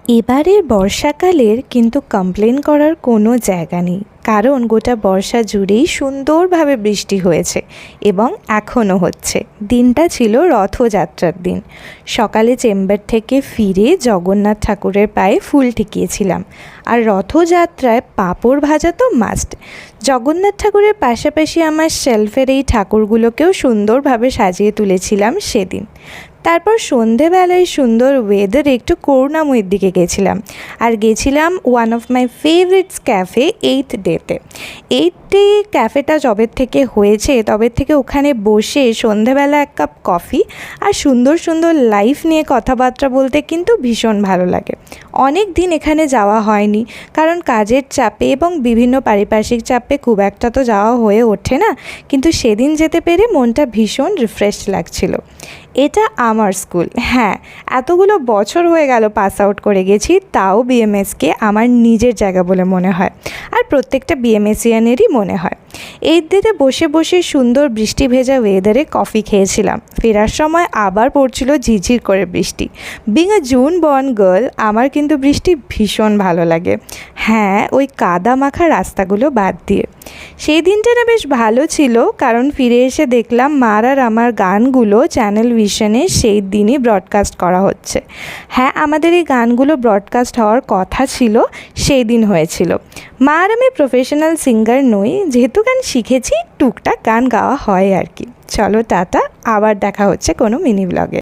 এবারের বর্ষাকালের কিন্তু কমপ্লেন করার কোনো জায়গা নেই, কারণ গোটা বর্ষা জুড়েই সুন্দরভাবে বৃষ্টি হয়েছে এবং এখনও হচ্ছে। দিনটা ছিল রথযাত্রার দিন। সকালে চেম্বার থেকে ফিরে জগন্নাথ ঠাকুরের পায়ে ফুল ঠেকিয়েছিলাম, আর রথযাত্রায় পাঁপড় ভাজা তো মাস্ট। জগন্নাথ ঠাকুরের পাশাপাশি আমার শেলফের এই ঠাকুরগুলোকেও সুন্দরভাবে সাজিয়ে তুলেছিলাম সেদিন। তারপর সন্ধেবেলায় সুন্দর ওয়েদারে একটু করুণাময়ীর দিকে গেছিলাম, আর গেছিলাম one of my favourites cafe 8th ডেতে। 8th ডে ক্যাফেটা যবে থেকে হয়েছে তবে থেকে ওখানে বসে সন্ধেবেলা এক কাপ কফি আর সুন্দর সুন্দর লাইফ নিয়ে কথাবার্তা বলতে কিন্তু ভীষণ ভালো লাগে। অনেক দিন এখানে যাওয়া হয়নি, কারণ কাজের চাপে এবং বিভিন্ন পারিপার্শ্বিক চাপে খুব একটা তো যাওয়া হয়ে ওঠে না, কিন্তু সেদিন যেতে পেরে মনটা ভীষণ রিফ্রেশ লাগছিল। এটা আমার স্কুল, হ্যাঁ, এতগুলো বছর হয়ে গেল পাস আউট করে গেছি, তাও বিএমএসকে আমার নিজের জায়গা বলে মনে হয়, আর প্রত্যেকটা বিএমএসিয়ানেরই মনে হয়। 8th ডেতে বসে বসে সুন্দর বৃষ্টি ভেজা ওয়েদারে কফি খেয়েছিলাম। ফেরার সময় আবার পড়ছিল ঝিরঝির করে বৃষ্টি। Being a June born girl, আমার কিন্তু বৃষ্টি ভীষণ ভালো লাগে। হ্যাঁ, ওই কাদা মাখা রাস্তাগুলো বাদ দিয়ে। সেই দিনটা না বেশ ভালো ছিল, কারণ ফিরে এসে দেখলাম মার আর আমার গানগুলো চ্যানেল ভিশনে সেই দিনই ব্রডকাস্ট করা হচ্ছে। হ্যাঁ, আমাদের এই গানগুলো ব্রডকাস্ট হওয়ার কথা ছিল, সেই দিন হয়েছিল। মা আর আমি প্রফেশনাল সিঙ্গার নই, যেহেতু গান শিখেছি টুকটাক গান গাওয়া হয় আর কি। চলো টাটা, আবার দেখা হচ্ছে কোনো মিনি ব্লগে।